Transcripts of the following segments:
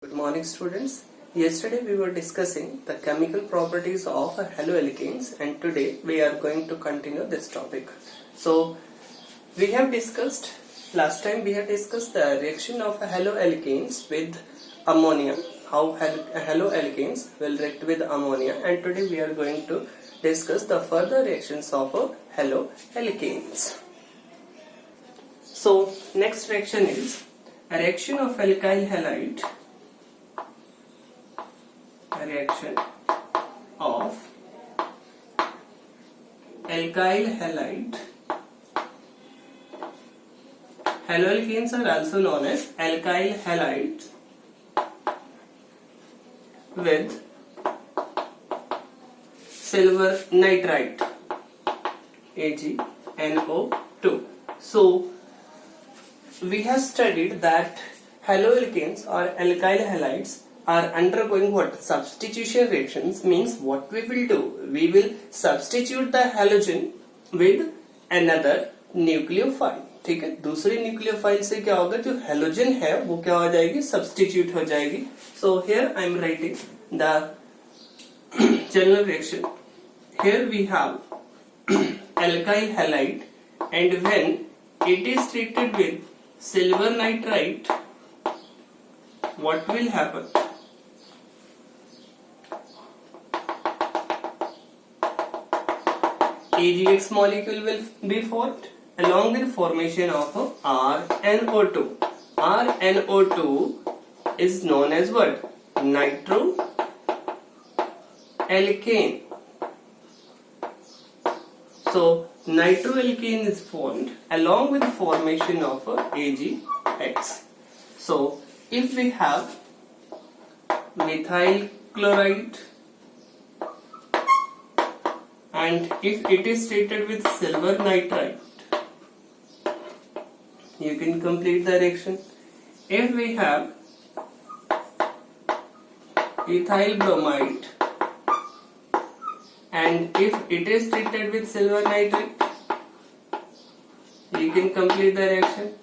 Good morning students. Yesterday we were discussing the chemical properties of haloalkanes and today we are going to continue this topic. So we have discussed, last time we have discussed the reaction of haloalkanes with ammonia, how haloalkanes will react with ammonia, and today we are going to discuss the further reactions of haloalkanes. So next reaction is a reaction of alkyl halide. A reaction of alkyl halide. Haloalkanes are also known as alkyl halides with silver nitrite AgNO2. So we have studied that haloalkanes or alkyl halides are undergoing what? Substitution reactions. Means what we will do? We will substitute the halogen with another nucleophile. ठीक है, दूसरी nucleophile से क्या होगा, जो halogen है वो क्या हो जाएगी, सब्स्टिट्यूट हो जाएगी. So here I am writing the general reaction. Here we have alkyl halide, and when it is treated with silver nitrite, what will happen? AgX molecule will be formed along with formation of RNO2. RNO2 is known as what? Nitroalkane. So nitroalkane is formed along with formation of AgX. So if we have methyl chloride and if it is treated with silver nitrite, you can complete the reaction. If we have ethyl bromide and if it is treated with silver nitrate, you can complete the reaction.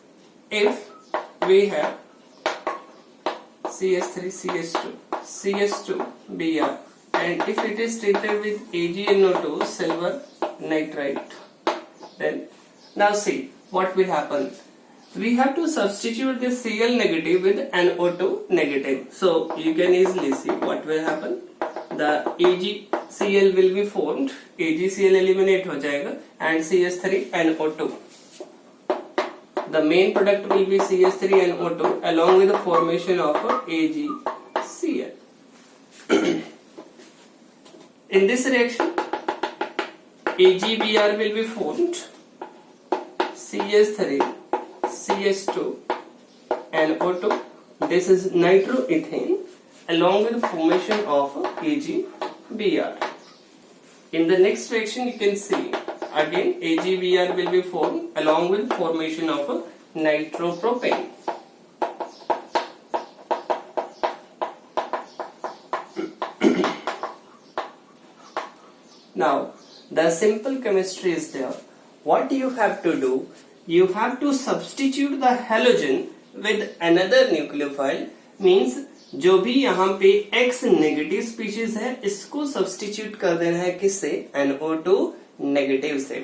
If we have CH3CH2 CH2Br and if it is treated with AgNO2 silver nitrite, then now see what will happen. We have to substitute this Cl negative with NO2 negative. So you can easily see what will happen. The AgCl will be formed, AgCl eliminate हो जाएगा and CH3NO2. The main product will be CH3NO2 along with the formation of AgCl. In this reaction, AgBr will be formed, CH3, CH2, NO2. This is nitroethane along with the formation of AgBr. In the next reaction, you can see again AgBr will be formed along with formation of nitropropane. Now the simple chemistry is there. What you have to do? You have to substitute the halogen with another nucleophile. Means जो भी यहाँ पे X negative species है इसको substitute कर देना है किससे, NO2 नेगेटिव से.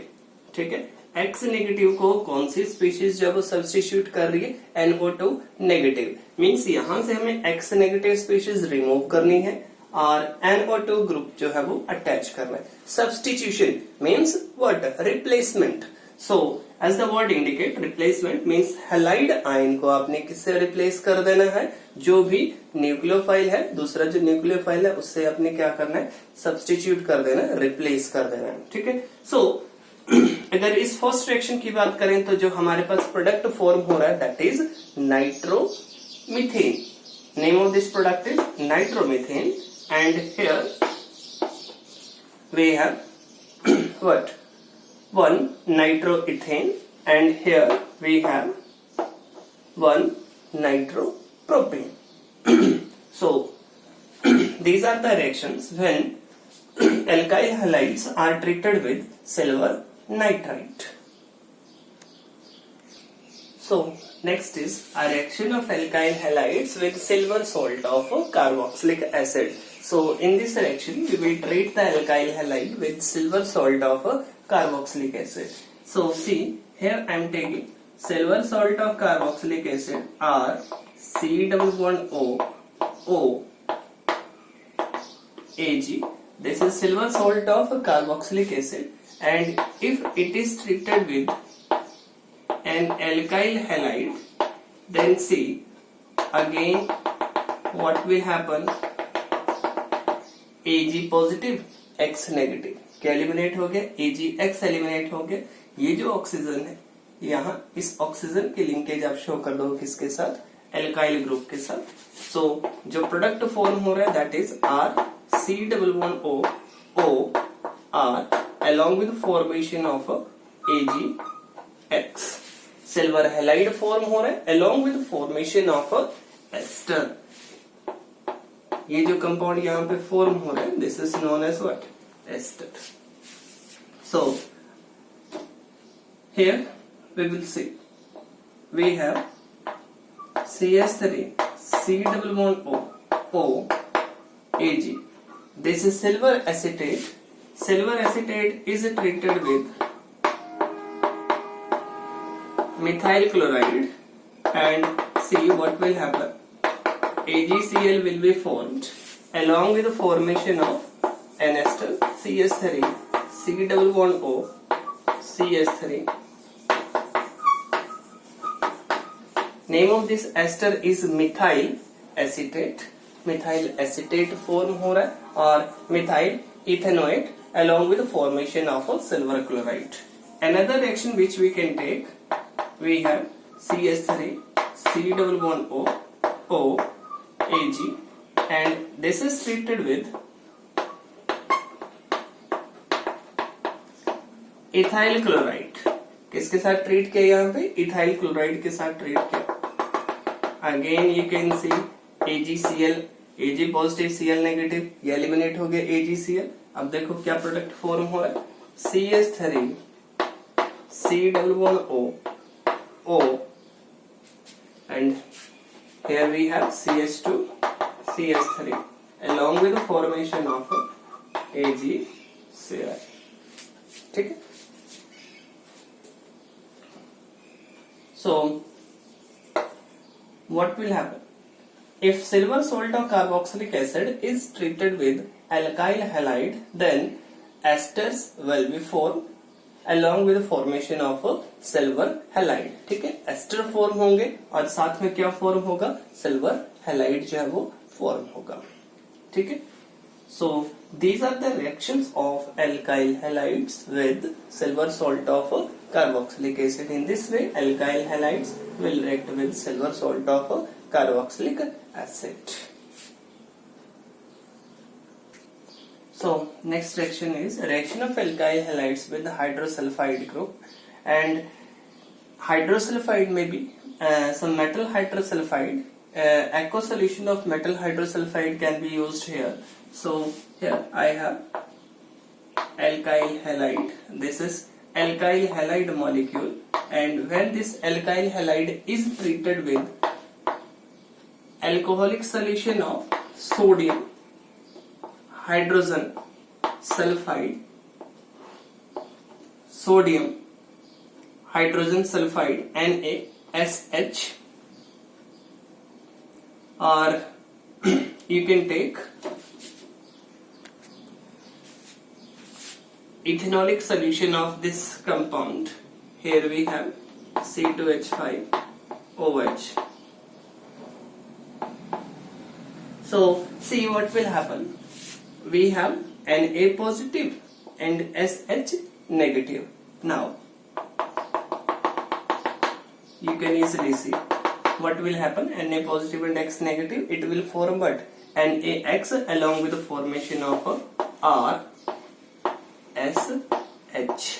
ठीक है, X नेगेटिव को कौन सी स्पीशीज जब सब्स्टिट्यूट कर रही है, NO2 नेगेटिव. मीन्स यहाँ से हमें X नेगेटिव स्पीशीज रिमूव करनी है और NO2 ग्रुप जो है वो अटैच करना है. Substitution means what? Replacement. So as the word indicate, replacement means halide ion को आपने किससे रिप्लेस कर देना है, जो भी न्यूक्लियोफाइल है, दूसरा जो न्यूक्लियोफाइल है उससे आपने क्या करना है, सब्स्टिट्यूट कर देना है, रिप्लेस कर देना है. ठीक है. सो अगर इस फर्स्ट रिएक्शन की बात करें तो जो हमारे पास प्रोडक्ट फॉर्म हो रहा है that is nitromethane. Name of this product is nitromethane and here we have what? One nitroethane and here we have one nitropropane. So these are the reactions when alkyl halides are treated with silver nitrite. So Next is a reaction of alkyl halides with silver salt of carboxylic acid. So in this reaction we will treat the alkyl halide with silver salt of carboxylic acid. So see here I am taking silver salt of carboxylic acid or C11O Ag. This is silver salt of carboxylic acid, and if it is treated with an alkyl halide, then see again what will happen. Ag positive X negative क्या eliminate हो गया, AgX eliminate हो गया. ये जो oxygen है यहाँ इस ऑक्सीजन की लिंकेज आप शो कर दो किसके साथ, एल्काइल ग्रुप के साथ. सो जो प्रोडक्ट फॉर्म हो रहा है that is RC11O along with formation of AgX. Silver halide form हो रहा है along with formation of ester. ये जो कंपाउंड यहाँ पे फॉर्म हो रहा है this is known as what, ester. So here we will see we have CS3 C11O Ag. This is silver acetate. Silver acetate is treated with methyl chloride, and see what will happen. AgCl will be formed along with the formation of an ester CS3 C11O CS3. Name of this ester is methyl acetate. Methyl acetate form हो रहा है और methyl ethanoate along with the formation of a silver chloride. Another reaction which we can take, we have CS3 C11O Ag, and this is treated with ethyl chloride. किसके साथ treat किया यहाँ पे, ethyl chloride के साथ treat किया. Again you can see AgCl, Ag positive Cl negative, ये eliminate हो गया AgCl. अब देखो क्या प्रोडक्ट फॉर्म हो रहा है, CS3 C11O and here we have CS2 CS3 along with the formation of AgCl. ठीक है. So what will happen if silver salt of carboxylic acid is treated with alkyl halide, then esters will be formed along with the formation of silver halide. ठीक है, ester form होंगे और साथ में क्या form होगा, सिल्वर हैलाइड जो है वो फॉर्म होगा. ठीक है. सो these are the reactions of alkyl halides with silver salt of carboxylic acid. In this way alkyl halides will react with silver salt of carboxylic acid. So next reaction is reaction of alkyl halides with the hydrosulfide group, and hydrosulfide may be some metal hydrosulfide. Aqueous solution of metal hydrosulfide can be used here. So here I have alkyl halide. This is alkyl halide molecule, and when this alkyl halide is treated with alcoholic solution of sodium hydrogen sulfide, sodium hydrogen sulfide NaSH, or you can take ethanolic solution of this compound. Here we have C2H5OH. So see what will happen. We have Na positive and SH negative. Now you can easily see what will happen. Na positive and X negative, it will form what, NaX along with the formation of RSH.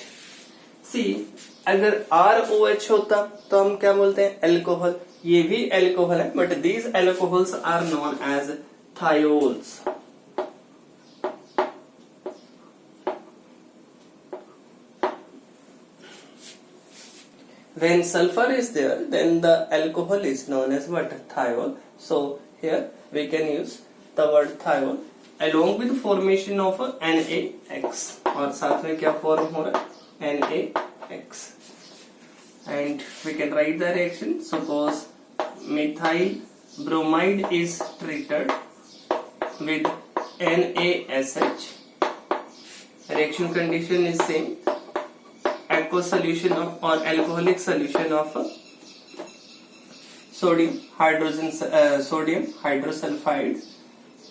See अगर ROH होता तो हम क्या बोलते हैं, alcohol. ये भी alcohol है, but these alcohols are known as thiols. when sulfur is there, then the alcohol is known as what? Thiol. So here we can use the word thiol along with formation of NaX, और साथ में क्या form हो रहा है? NaX. And we can write the reaction. Suppose methyl bromide is treated with NaSH. Reaction condition is same. Aqueous solution of or alcoholic solution of sodium hydrosulfide.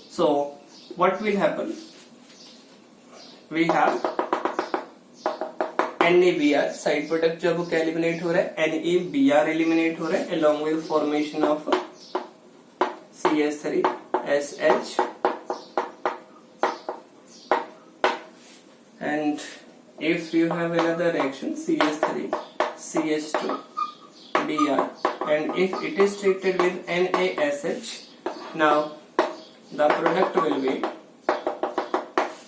So what will happen? We have NaBr, side product जो वो क्या eliminate हो रहा है? NaBr eliminate हो रहा है along with formation of CH3SH, and if you have another reaction CH3CH2Br, and if it is treated with NaSH, now the product will be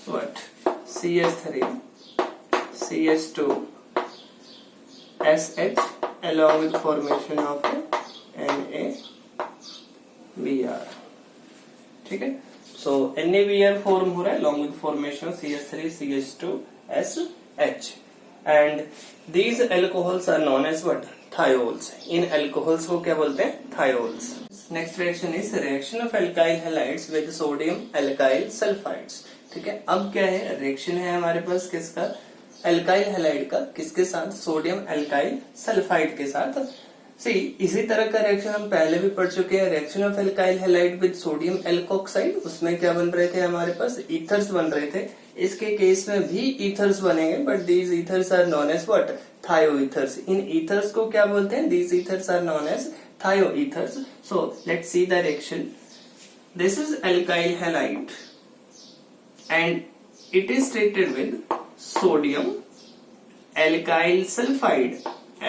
what? CH3CH2SH along with formation of NaBr. ठीक है, so NaBr form हो रहा है along with formation of CH3CH2SH, and these alcohols are known as what? Thiols. In alcohols को क्या बोलते हैं? Thiols. Next reaction is reaction of alkyl halides with sodium alkyl sulfides. ठीक है, अब क्या है? रिएक्शन है हमारे पास किसका? एल्काइल हैलाइड का. किसके साथ? सोडियम एल्काइल सल्फाइड के साथ. इसी तरह का रिएक्शन हम पहले भी पढ़ चुके हैं. Reaction of alkyl halide with sodium alkoxide, उसमें क्या बन रहे थे हमारे पास? ईथर्स बन रहे थे. इसके केस में भी ईथर्स बनेंगे, but these ethers are known as what? Thioethers. इन ईथर्स को क्या बोलते हैं? These ethers are known as thioethers. So let's see the reaction. This is alkyl halide and it is treated with sodium alkyl sulfide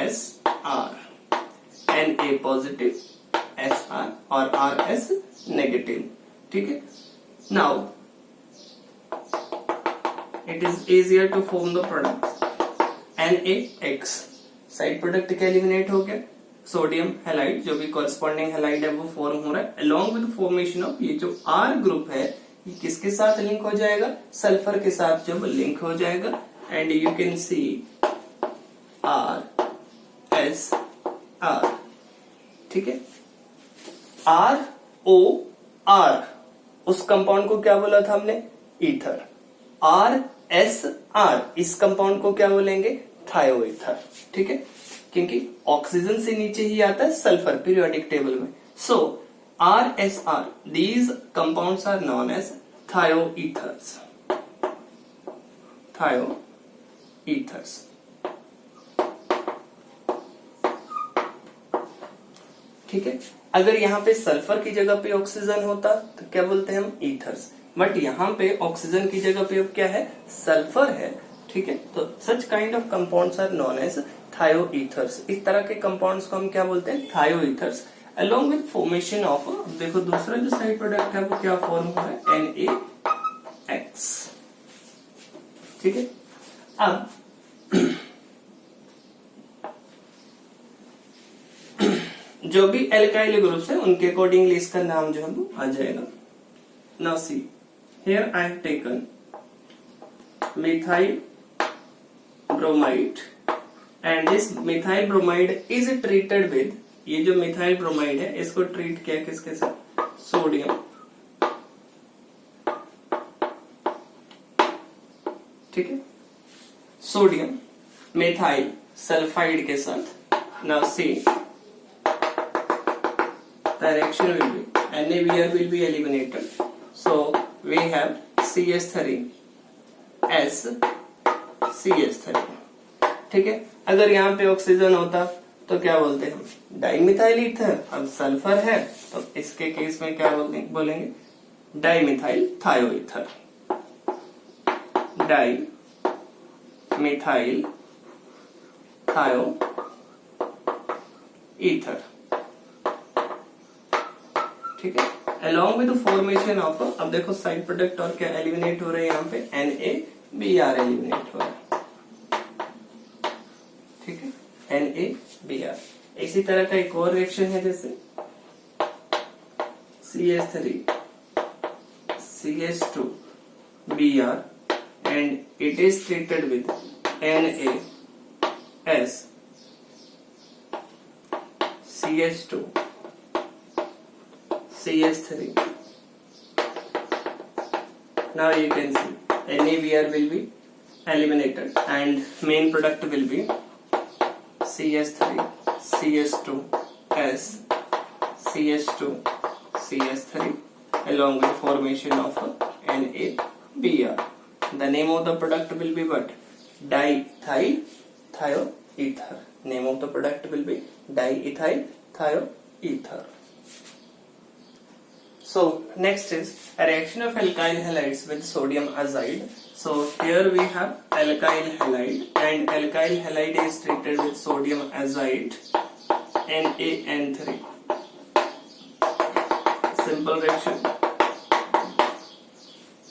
SR, Na positive, SR or RS negative. ठीक है, now it is easier to form the product. NaX side product क्या eliminate हो गया? Sodium halide, जो भी corresponding halide है वो form हो रहा है along with formation of ये जो R ग्रुप है, ये किसके साथ लिंक हो जाएगा? सल्फर के साथ जब लिंक हो जाएगा. And you can see RSR. ठीक है, ROR उस कंपाउंड को क्या बोला था हमने? ईथर. RSR इस कंपाउंड को क्या बोलेंगे? थायो ईथर. ठीक है, क्योंकि ऑक्सीजन से नीचे ही आता है सल्फर पीरियोडिक टेबल में. सो RSR, these compounds are known as thioethers. Thioethers. ठीक है, अगर यहाँ पे सल्फर की जगह पे ऑक्सीजन होता तो क्या बोलते हैं हम? ईथर्स. बट यहाँ पे ऑक्सीजन की जगह पे अब क्या है? सल्फर है. ठीक है, तो such kind of compounds are known as thioethers. इस तरह के कंपाउंड्स को हम क्या बोलते हैं? थायोईथर्स. along with formation of, देखो दूसरा जो साइड प्रोडक्ट है वो क्या फॉर्म हुआ है? NaX. ठीक है, अब जो भी एल्काइल ग्रुप्स है उनके अकॉर्डिंगली इसका नाम जो है वो आ जाएगा. Now see here I have taken methyl bromide and this methyl bromide is treated with, ये जो मिथाइल ब्रोमाइड है इसको ट्रीट किया किसके साथ? सोडियम. ठीक है, सोडियम मिथाइल सल्फाइड के साथ. Now see the reaction will be NaBr will be eliminated. So we have CH3SCH3. ठीक है, अगर यहाँ पे ऑक्सीजन होता तो क्या बोलते हैं? Dimethyl ether. अब सल्फर है तो इसके केस में क्या बोलेंगे? डाइमिथाइल थायोईथर. डाइमिथाइल थायोईथर. ठीक है, along with the formation of, अब देखो साइड प्रोडक्ट और क्या एलिमिनेट हो रहे हैं यहाँ पे? NaBr एलिमिनेट हो रहा है. ठीक है, NaBr इसी तरह का एक और रिएक्शन है जैसे CH3 CH2 Br and it is treated with NaS CH2 CH3. Now you can see NaBr will be eliminated and main product will be CH3 CH2 S CH2 CH3 along with formation of NaBr. The name of the product will be what? Diethyl thioether. Name of the product will be diethyl thioether. So next is a reaction of alkyl halides with sodium azide. So here we have alkyl halide and alkyl halide is treated with sodium azide NaN3. Simple reaction.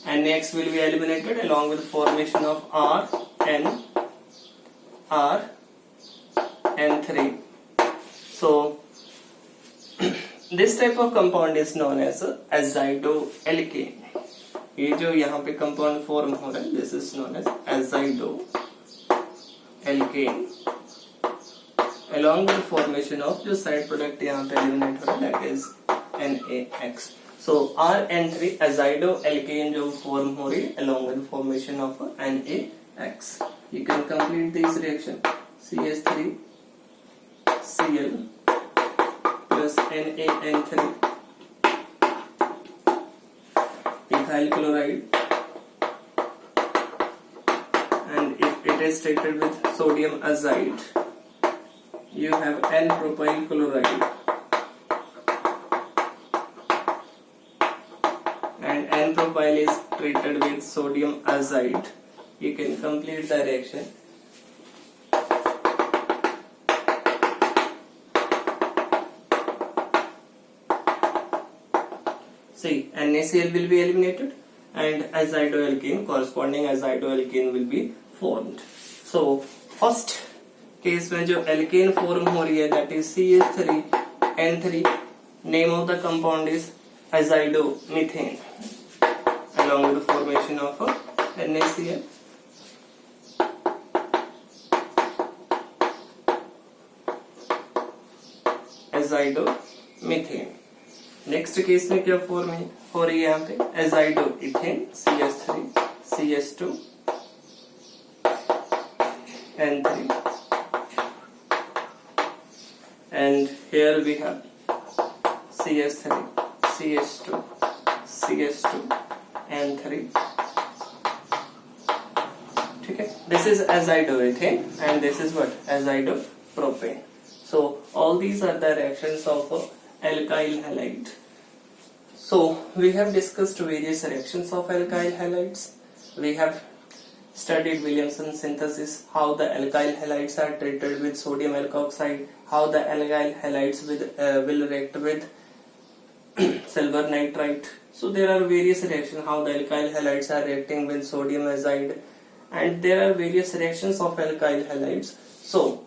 And next will be eliminated along with formation of RN3. So this type of compound is known as azidoalkane. ये जो यहाँ पे compound form हो रहा है this is known as azidoalkane along with formation of जो side product यहाँ पे एलिमिनेट हो रहा है that is NaX. So RN3 azidoalkane जो फॉर्म हो रही है along with formation of NaX. You can complete this reaction CH3 Cl plus NaN3 ethyl chloride, and if it is treated with sodium azide you have N-propyl chloride and N-propyl is treated with sodium azide. You can complete the reaction. See, NaCl will be eliminated and azidoalkane, corresponding azidoalkane will be formed. So first case में जो alkane form हो रही है that is CH3N3. Name of the compound is azidomethane along with the formation of NaCl. Azidomethane. Next case में क्या form हो रही है यहाँ पे azidoethane CH3 CH2 N3 and here we have CH3 CH2 CH2 N3. ठीक है, this is azidoethane and this is what azidopropane. So all these are the reactions of alkyl halide. So we have discussed various reactions of alkyl halides. We have studied Williamson synthesis, how the alkyl halides are treated with sodium alkoxide, how the alkyl halides will react with silver nitrite. So there are various reactions how the alkyl halides are reacting with sodium azide, and there are various reactions of alkyl halides. So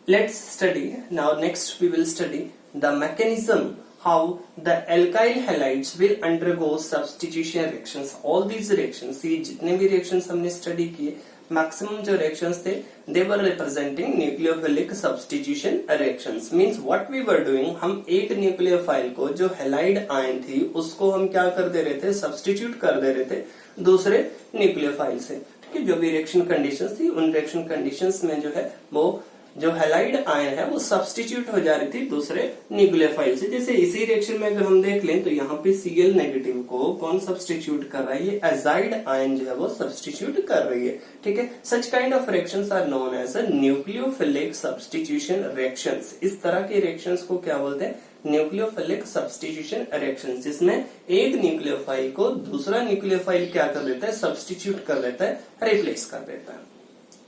let's study now. Next we will study the mechanism how the alkyl halides will undergo substitution reactions. All these reactions, ये जितने भी reactions हमने study किए, maximum जो reactions थे they were representing nucleophilic substitution reactions. Means what we were doing, हम एक nucleophile को जो halide ion थी उसको हम क्या कर दे रहे थे, substitute कर दे रहे थे दूसरे nucleophile से. ठीक है, जो भी reaction conditions थी उन reaction conditions में जो है वो जो हैलाइड आयन है वो सब्स्टिट्यूट हो जा रही थी दूसरे न्यूक्लियोफाइल से. जैसे इसी रिएक्शन में अगर हम देख लें तो यहाँ पे Cl नेगेटिव को कौन सब्स्टिट्यूट कर रहा है, ये एजाइड आयन जो है वो सब्स्टिट्यूट कर रही है. ठीक है, such kind of reactions are known as nucleophilic substitution reactions. इस तरह के रिएक्शंस को क्या बोलते हैं, न्यूक्लियोफिलिक सब्स्टिट्यूशन रिएक्शंस, जिसमें एक न्यूक्लियोफाइल को दूसरा न्यूक्लियोफाइल क्या कर देता है, सब्स्टिट्यूट कर देता है, रिप्लेस कर देता है.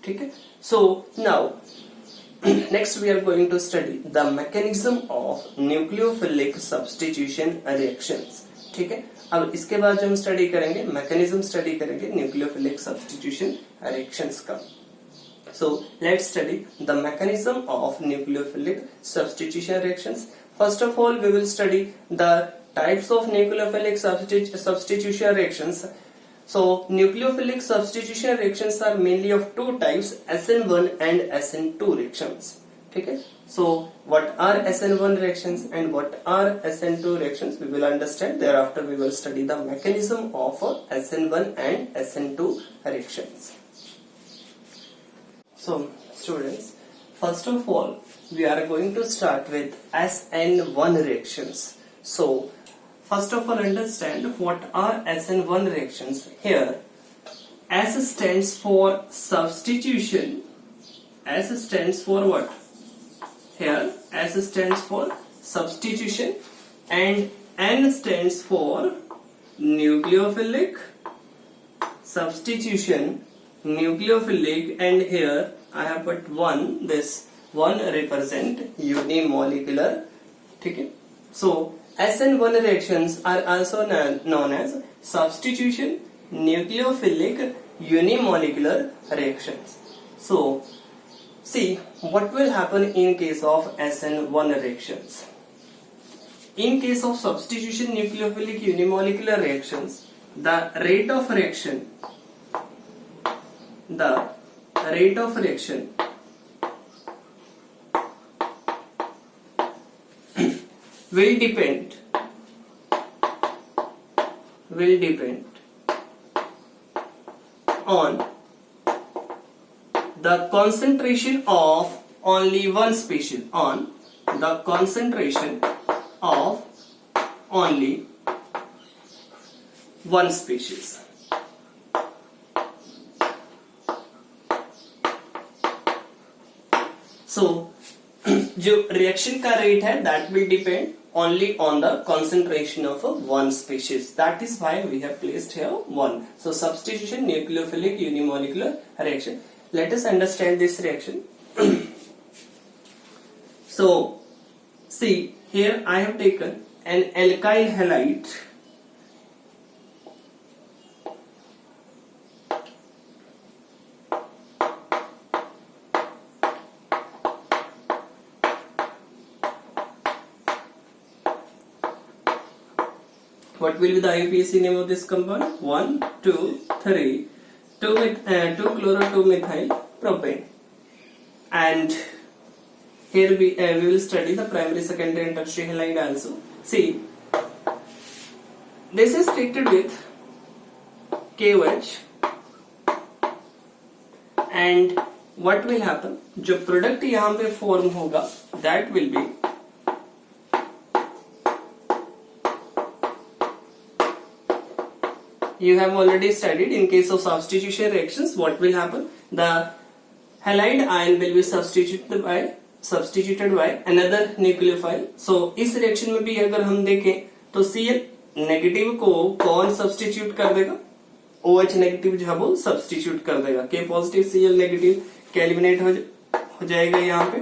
ठीक है, so now next we are going to study the mechanism of nucleophilic substitution reactions. ठीक है, अब इसके बाद जो हम स्टडी करेंगे मैकेनिज्म स्टडी करेंगे न्यूक्लियोफिलिक सब्स्टिट्यूशन रिएक्शंस का. So let's study the mechanism of nucleophilic substitution reactions. First of all, we will study the types of nucleophilic substitution reactions. So nucleophilic substitution reactions are mainly of two types, SN1 and SN2 reactions. Okay, so what are SN1 reactions and what are SN2 reactions we will understand. Thereafter we will study the mechanism of SN1 and SN2 reactions. So students, first of all we are going to start with SN1 reactions. So first of all, understand what are SN1 reactions. Here S stands for substitution. S stands for what? Here S stands for substitution and N stands for nucleophilic substitution, nucleophilic, and here I have put 1. This 1 represent unimolecular. Okay, so SN1 reactions are also known as substitution, nucleophilic, unimolecular reactions. So see what will happen in case of SN1 reactions. In case of substitution, nucleophilic, unimolecular reactions, the rate of reaction will depend on the concentration of only one species, So जो reaction का rate है that will depend only on the concentration of one species. That is why we have placed here 1. So substitution, nucleophilic, unimolecular reaction. Let us understand this reaction. So see here I have taken an alkyl halide . What will be the IUPAC name of this compound? 1, 2, 3, 2 chloro 2 methyl propane. And here we will study the primary, secondary and tertiary halide also. See, this is treated with KOH and what will happen? जो product यहाँ पे form होगा that will be you have already studied in case of substitution reactions what will happen. The halide ion will be substituted by another nucleophile. So इस reaction में भी अगर हम देखें तो Cl नेगेटिव को कौन सब्स्टिट्यूट कर देगा? OH नेगेटिव जो है वो सब्स्टिट्यूट कर देगा. K पॉजिटिव Cl नेगेटिव क्या एलिमिनेट हो जाएगा यहाँ पे?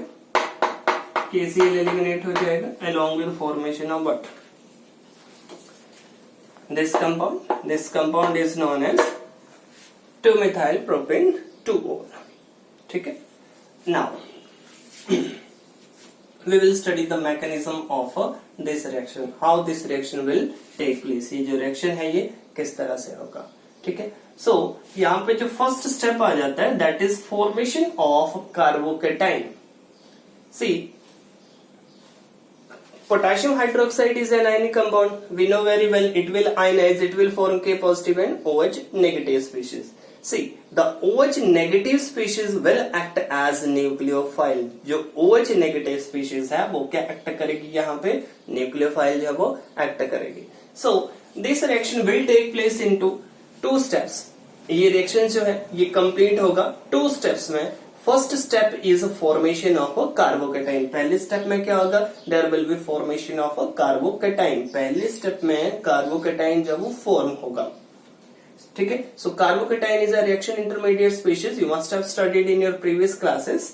KCl एलिमिनेट हो जाएगा along with formation of what? This compound is known as 2-methyl propane 2-ol. ठीक है? Now we will study the mechanism of this reaction. How this reaction will take place. ये जो reaction है ये किस तरह से होगा. ठीक है? So यहाँ पे जो first step आ जाता है that is formation of carbocation. See, potassium hydroxide is an ionic compound. We know very well it will ionize, it will form K positive and OH negative species. See, the OH negative species will act as nucleophile. जो OH negative species है वो क्या act करेगी यहाँ पे? Nucleophile जो है वो act करेगी. So this reaction will take place into 2 steps. ये reaction जो है ये complete होगा 2 steps में. First step is formation of a carbocation. पहले स्टेप में क्या होगा? There will be formation of a carbocation. पहले स्टेप में कार्बोकेटाइन जब वो फॉर्म होगा. ठीक है? So carbocation is a reaction intermediate species. You must have studied in your previous classes.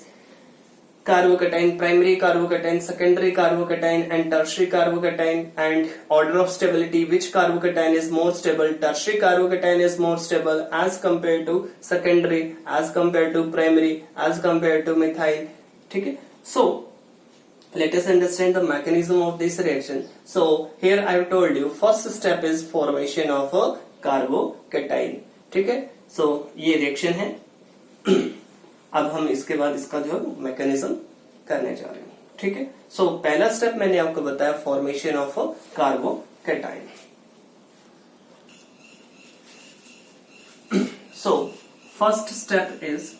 carbocation, primary carbocation, secondary carbocation and tertiary carbocation, and order of stability, which carbocation is more stable. Tertiary carbocation is more stable as compared to secondary, as compared to primary, as compared to methyl. ठीक है. So let us understand the mechanism of this reaction. So here I have told you first step is formation of a carbocation. ठीक है. So ये reaction है. अब हम इसके बाद इसका जो है मैकेनिज्म करने जा रहे हैं. ठीक है. सो पहला स्टेप मैंने आपको बताया formation of a carbocation. So first step is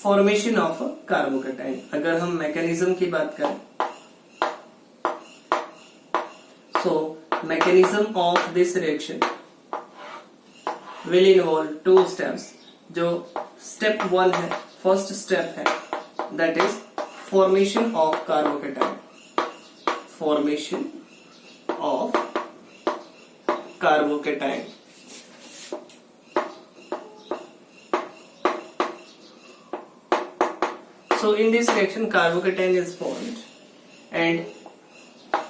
formation of a carbocation. अगर हम मैकेनिज्म की बात करें, so mechanism of this reaction will involve two steps. जो स्टेप 1 है, फर्स्ट स्टेप है, that is formation of carbocation. Formation of carbocation. So in this reaction carbocation is formed, and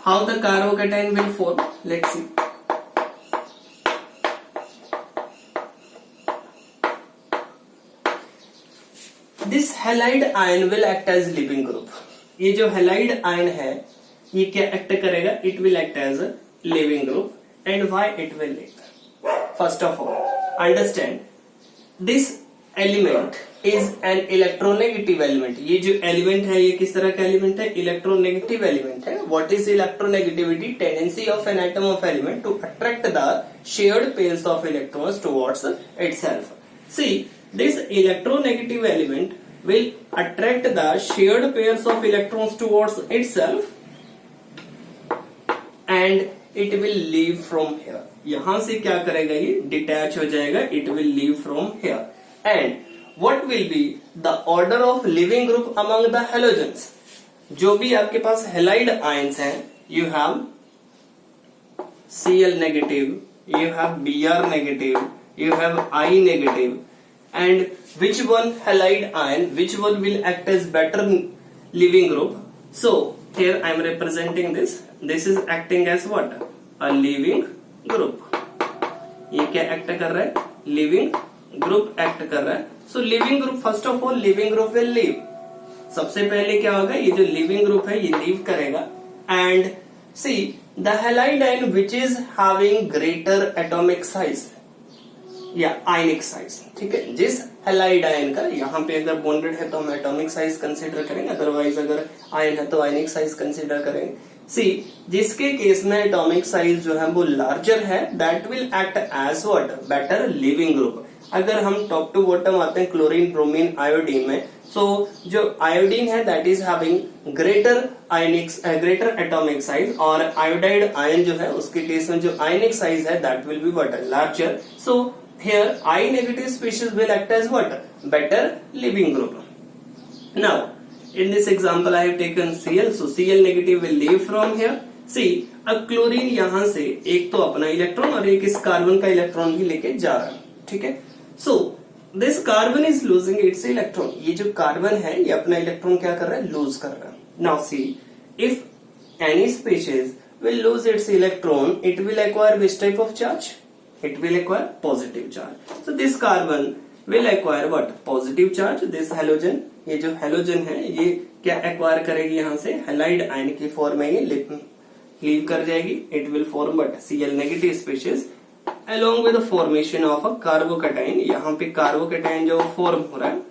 how the carbocation will form, let's see. This halide ion will act as living group. ये जो halide ion है ये क्या act करेगा? It will act as a living group. And why it will act? First of all, understand this element is an electronegative element. ये जो element है ये किस तरह का element है? Electronegative element है. What is electronegativity? Tendency of an atom of element to attract the shared pairs of electrons towards itself. See, this electronegative element will attract the shared pairs of electrons towards itself and it will leave from here. यहां से क्या करेगा? ये detach हो जाएगा. It will leave from here. And what will be the order of living group among the halogens? जो भी आपके पास halide ions हैं, you have Cl negative, you have Br negative, you have I negative. And which one halide ion, which one will act as better living group? So here I am representing this. This is acting as what? A living group. ये क्या act कर रहा है? Leaving group act कर रहा है. So leaving group, first of all leaving group will leave. सबसे पहले क्या होगा? ये जो लिविंग ग्रुप है ये लीव करेगा. And see the halide ion which is having greater atomic size या आयनिक साइज. ठीक है. जिस हैलाइड आयन का यहाँ पे अगर बॉन्डेड है तो हम एटॉमिक साइज कंसीडर करेंगे, अदरवाइज अगर आयन है तो आयनिक साइज कंसीडर करेंगे. सी जिसके केस में एटॉमिक साइज जो है वो लार्जर है, that will act as what? Better leaving group. अगर हम टॉप टू बॉटम आते हैं क्लोरीन, ब्रोमीन, आयोडीन में, सो जो आयोडीन है that is having greater greater atomic size, और आयोडाइड आयन जो है उसके केस में जो आयनिक साइज है that will be what? Larger. So here I negative species will act as what? Better living group. Now in this example I have taken Cl, so Cl negative will leave from here. See, अब chlorine यहां से एक तो अपना electron और एक इस carbon का इलेक्ट्रॉन भी लेके जा रहा है. ठीक है. So this carbon is losing its electron. ये जो कार्बन है ये अपना इलेक्ट्रॉन क्या कर रहा है? लूज कर रहा है. Now see, if any species will lose its electron, it will acquire which type of charge? It will acquire positive charge. So this carbon will acquire what? Positive charge. This halogen, ये जो halogen है ये क्या acquire करेगी? यहाँ से halide ion की form में ये लीव कर जाएगी. It will form what? Cl negative species along with the formation of a carbocation. यहाँ पे carbocation जो फॉर्म हो रहा है,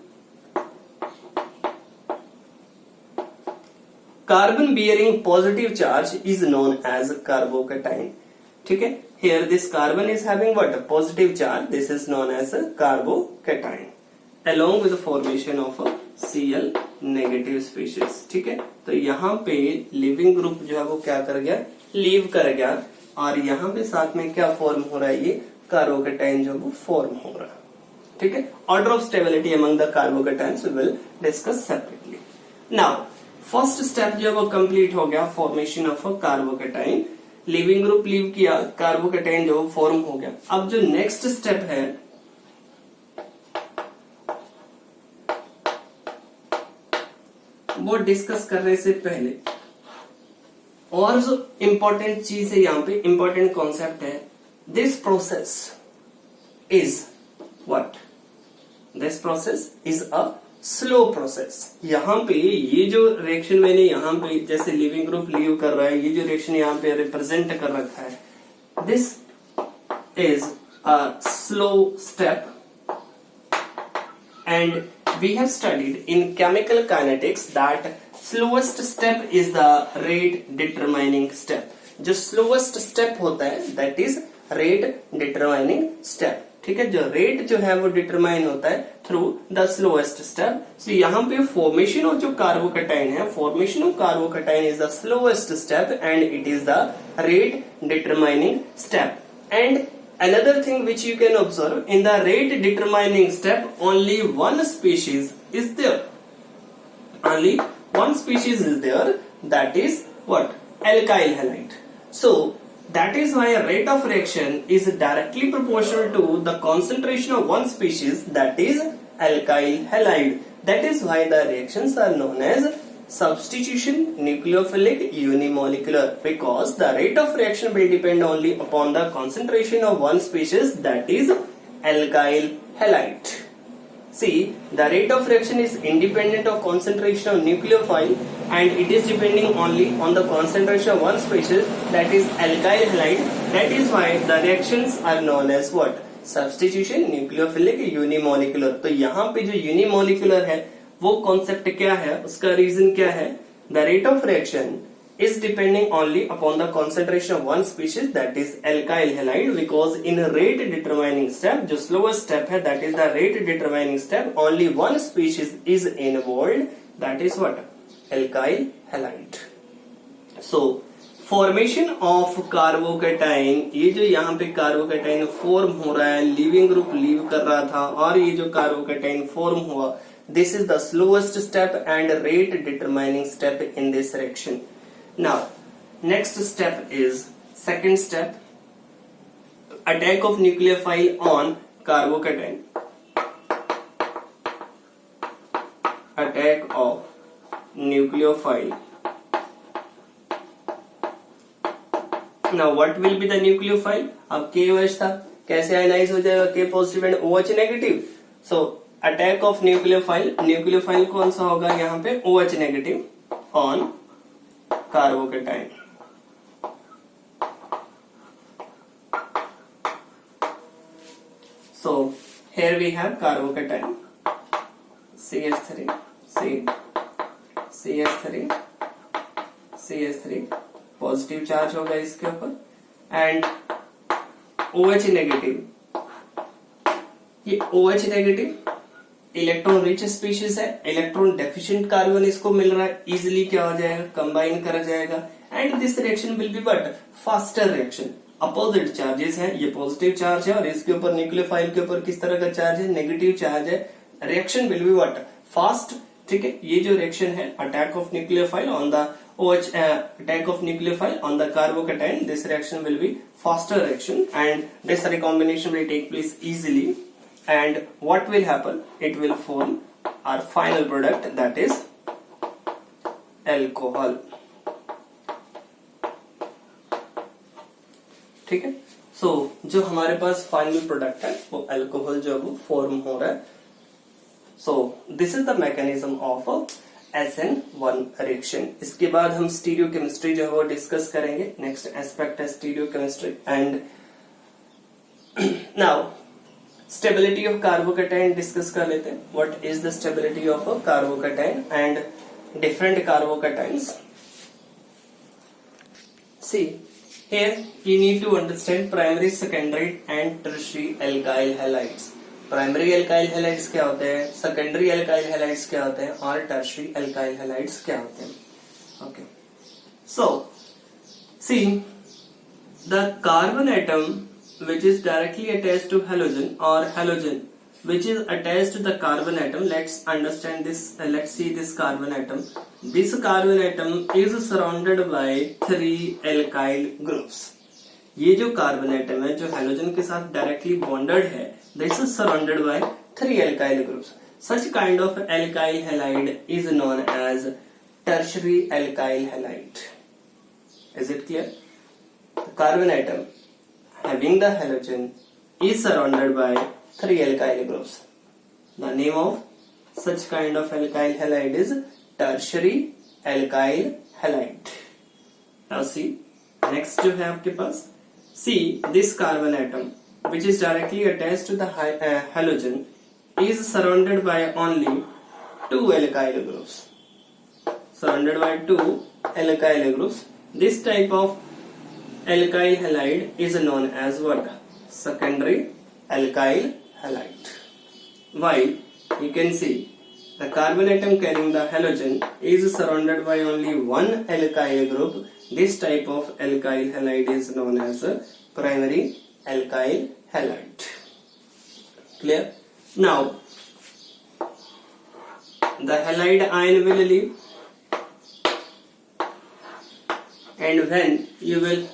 carbon bearing positive charge is known as carbocation. ठीक है. Here this carbon is having what? Positive charge. This is known as a carbocation along with the formation of a Cl negative species. ठीक है. तो यहाँ पे leaving group जो है वो क्या कर गया? लीव कर गया. और यहाँ पे साथ में क्या फॉर्म हो रहा है? ये कार्बोकेटाइन जो वो फॉर्म हो रहा है. ठीक है. Order of stability among the carbocations we will discuss separately. Now first step जो है वो कंप्लीट हो गया, formation of a carbocation. Leaving group leave किया, कार्बोकेटाइन जो फॉर्म हो गया. अब जो नेक्स्ट स्टेप है वो डिस्कस करने से पहले और जो इंपॉर्टेंट चीज है, यहाँ पे इंपॉर्टेंट कॉन्सेप्ट है, this process is what, this process is a slow process. यहाँ पे ये जो रिएक्शन मैंने यहाँ पे जैसे लिविंग ग्रुप लीव कर रहा है, ये जो रिएक्शन यहाँ पे रिप्रेजेंट कर रखा है, this is a slow step and we have studied in chemical kinetics that slowest step is the rate determining step। जो slowest step होता है that is rate determining step, ठीक है। जो रेट जो है वो डिटरमाइन होता है थ्रू द स्लोएस्ट स्टेप। सो यहाँ पे फॉर्मेशन ऑफ जो कार्बोकैटायन है, formation of carbocation is the slowest step and it is the rate determining step. And another thing which you can observe, in the rate determining step only one species is there, only one species is there, that is what, alkyl halide। So that is why a rate of reaction is directly proportional to the concentration of one species, that is alkyl halide। That is why the reactions are known as substitution nucleophilic unimolecular, because the rate of reaction will depend only upon the concentration of one species, that is alkyl halide। See, the rate of reaction is independent of concentration of nucleophile and it is depending only on the concentration of one species, that is alkyl halide। That is why the reactions are known as what, substitution nucleophilic unimolecular। तो यहाँ पे जो unimolecular है वो concept क्या है, उसका reason क्या है, the rate of reaction is depending only upon the concentration of one species, that is alkyl halide. Because in rate determining step, जो स्लोएस्ट स्टेप है that is the rate determining step, only one species is involved, that is what, alkyl halide. So formation of carbocation, ये जो यहाँ पे carbocation form हो रहा है, living group leave कर रहा था और ये जो कार्बोकैटायन फॉर्म हुआ, this is the slowest step and rate determining step in this reaction। Now next step is second step, attack of nucleophile on carbocation, attack of nucleophile। Now what will be the nucleophile? अब KOH था, कैसे ionise हो जाएगा, K positive and OH negative. So attack of nucleophile, nucleophile कौन सा होगा यहाँ पे, OH negative on carbocation. So here we have carbocation CH3 CH3 CH3 positive charge होगा इसके ऊपर एंड OH नेगेटिव। ये OH negative electron rich species है, इलेक्ट्रॉन डेफिशिएंट कार्बन इसको मिल रहा है, इजिली क्या हो जाएगा, कंबाइन करा जाएगा and this reaction will be but faster reaction. Opposite charges है, ये पॉजिटिव चार्ज है और इसके ऊपर न्यूक्लियोफाइल के ऊपर किस तरह का चार्ज है, नेगेटिव चार्ज है। Reaction will be what, fast, ठीक है। ये जो रिएक्शन है attack of nucleophile on the OH, attack of nucleophile on the carbocation, this reaction will be faster reaction and this recombination will take place easily and what will happen, it will form our final product, that is alcohol। ठीक है। सो जो हमारे पास final product है वो alcohol जो है वो form हो रहा है। So this is the mechanism of SN1 reaction. इसके बाद हम स्टीरियोकेमिस्ट्री जो है वो डिस्कस करेंगे। नेक्स्ट एस्पेक्ट है stereochemistry and now stability of carbocation discuss कर लेते हैं। What is the stability of a carbocation and different carbocations. See here you need to understand primary, secondary and tertiary alkyl halides। Primary alkyl halides क्या होते हैं, secondary alkyl halides क्या होते हैं और टर्शियरी एल्काइल हैलाइड्स क्या होते हैं। Okay, so see the carbon atom which is directly attached to halogen or halogen which is attached to the carbon atom, let's understand this, let's see this carbon atom। this carbon atom is surrounded by 3 alkyl groups। ये जो carbon atom है जो halogen के साथ directly bonded है, this is surrounded by 3 alkyl groups। such kind of alkyl halide is known as tertiary alkyl halide. Is it clear? The carbon atom having the halogen is surrounded by 3 alkyl groups. The name of such kind of alkyl halide is tertiary alkyl halide. Now see, next जो है आपके पास, see this carbon atom which is directly attached to the halogen is surrounded by only 2 alkyl groups. Surrounded by 2 alkyl groups. This type of alkyl halide is known as what? Secondary alkyl halide. While you can see the carbon atom carrying the halogen is surrounded by only 1 alkyl group. This type of alkyl halide is known as primary alkyl halide. Clear? Now the halide ion will leave, and when you will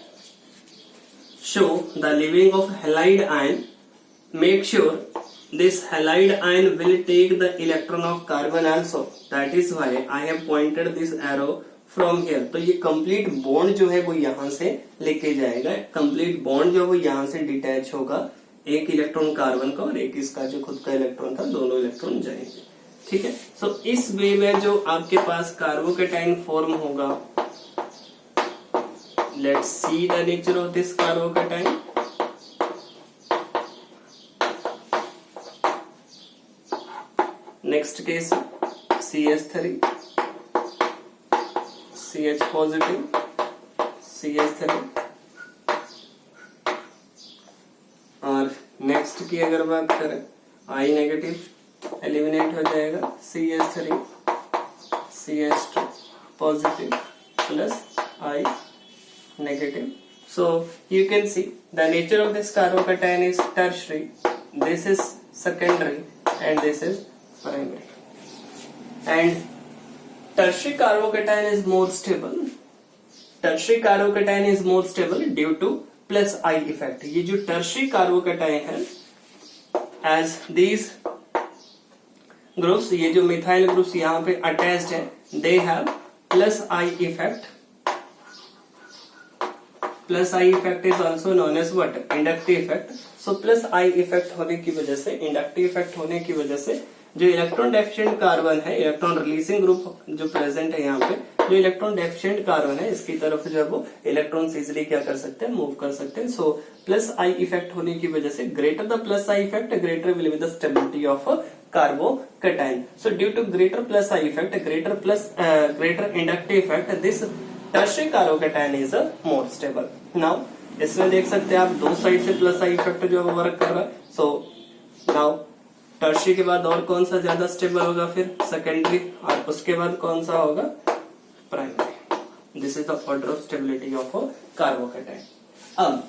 show the leaving of halide ion, make sure this halide ion will take the electron of carbon also. That is why I have pointed this arrow from here. तो ये complete bond जो है वो यहाँ से लेके जाएगा. complete bond जो है वो यहाँ से डिटैच होगा. एक इलेक्ट्रॉन कार्बन का और एक इसका जो खुद का इलेक्ट्रॉन था, दोनों इलेक्ट्रॉन जाएंगे. ठीक है. सो इस वे में जो आपके पास कार्बोकैटायन फॉर्म होगा, let's see the nature of this carbocation. Next case CH3, CH positive, CH3. और नेक्स्ट की अगर बात करें, I नेगेटिव एलिमिनेट हो जाएगा, CH3, CH2 positive plus I negative. So you can see the nature of this carbocation is tertiary, this is secondary, and this is primary. And tertiary carbocation is more stable. Tertiary carbocation is more stable due to plus I effect. ये जो tertiary carbocation है, as these groups, ये जो methyl groups यहाँ पे attached है, they have plus I effect. Plus I effect is also known as what? Inductive effect. So plus I effect होने की वजह से, inductive effect होने की वजह से जो इलेक्ट्रॉन डेफिशिएंट कार्बन है, इलेक्ट्रॉन रिलीजिंग ग्रुप जो प्रेजेंट है यहाँ पे, जो इलेक्ट्रॉन डेफिशिएंट कार्बन है, इसकी तरफ जो है वो इलेक्ट्रॉन इजिली क्या कर सकते हैं, मूव कर सकते हैं. सो प्लस आई इफेक्ट होने की वजह से, greater the plus I effect, greater will be the stability of carbocation. So due to greater plus I effect, greater inductive effect, this tertiary carbocation is more stable. Now इसमें देख सकते हैं आप, दो साइड से प्लस आई इफेक्ट जो है work कर रहा है. सो नाउ टर्शियरी के बाद और कौन सा ज्यादा स्टेबल होगा, फिर सेकेंडरी, और उसके बाद कौन सा होगा, primary. This is the order of stability of carbocation. अब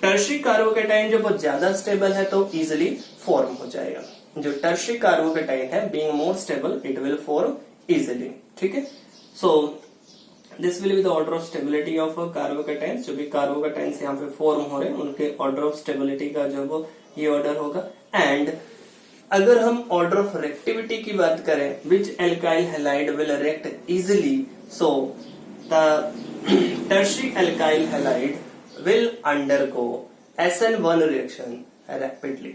टर्शियरी कार्बोकैटायन जो बहुत ज्यादा स्टेबल है तो इजिली फॉर्म हो जाएगा. जो टर्शियरी कार्बोकैटायन है, being more stable, it will form easily. ठीक है. So this will be the order of stability of carbocation. जो भी कार्बोकैटायन यहाँ पे फॉर्म हो रहे हैं, उनके ऑर्डर ऑफ स्टेबिलिटी का जो वो ये ऑर्डर होगा. एंड अगर हम ऑर्डर ऑफ रिएक्टिविटी की बात करें, which alkyl halide will react easily, so the tertiary alkyl halide will undergo SN1 reaction rapidly.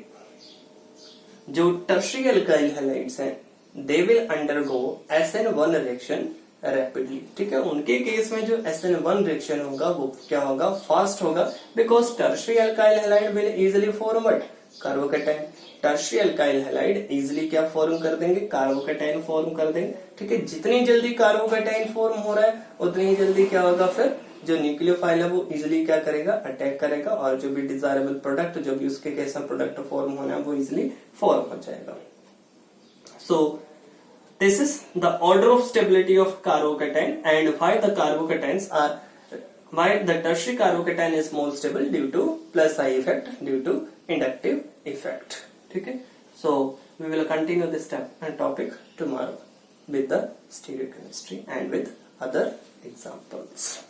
जो टर्शियरी एल्काइल हैलाइड्स हैं, they will undergo SN1 reaction rapidly. ठीक है. उनके केस में जो SN1 रिएक्शन होगा वो क्या होगा, फास्ट होगा, because tertiary alkyl halide will easily form what, carbocation. Tertiary alkyl halide easily क्या फॉर्म कर देंगे, कार्बोकैटायन फॉर्म कर देंगे. ठीक है. जितनी जल्दी कार्बोकैटायन फॉर्म हो रहा है, उतनी ही जल्दी क्या होगा, फिर जो न्यूक्लियोफाइल है वो इजिली क्या करेगा, अटैक करेगा, और जो भी डिजायरेबल प्रोडक्ट, जो भी उसके केस में प्रोडक्ट फॉर्म होना है, वो इजिली फॉर्म हो जाएगा. सो this is the order of stability of carbocation, and why the tertiary carbocation is more stable due to plus I effect, due to inductive effect. Okay. So we will continue this topic tomorrow with the stereochemistry and with other examples.